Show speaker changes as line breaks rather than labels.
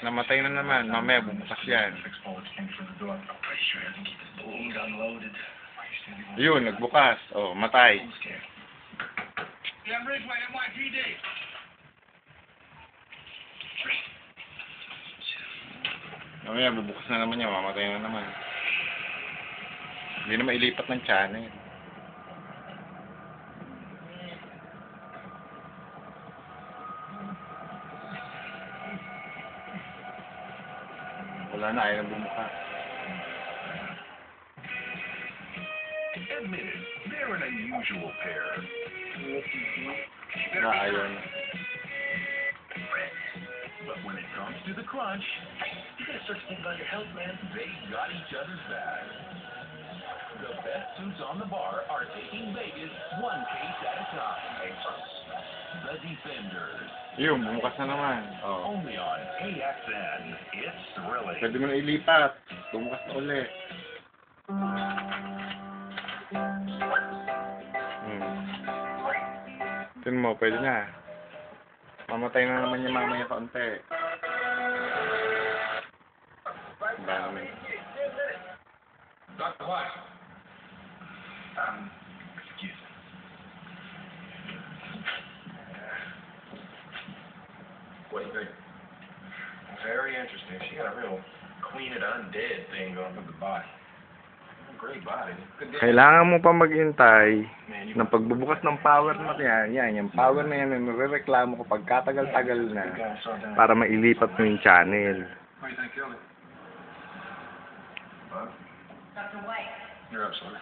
Namatay na naman. Mamaya bumukas yan. Yun, nagbukas. Oh, matay. Mamaya bubukas na naman yan. Mamatay na naman. Hindi na mailipat ng channel. Wala na, ayaw na bumukas.
Admitted, they're an unusual pair.
Ayaw na.
But when it comes to the crunch, you gotta start thinking about your health, man. They got each other's back. The best suits on the bar are taking Vegas one case at a time. The Defenders.
Yun, bumukas na naman. Oh.
Only on AXN. It's thrilling.
Pwede mo na ilipat. Bumukas na ulit. Tignan mo, pwede na. Mamatay na naman yung mamaya kaunti. Dami.
Dr. White. Excuse me. What do you think? Very interesting. She got a real clean it undead thing going with the body. Great body.
Kailangan mo pa maghintay ng pagbubukas ng power na yan. Yan, yung power na yan, nare-reklamo ko pagkatagal-tagal na para mailipat mo yung channel.
What do you think killed it? Huh?
Dr. White.
You're absolutely.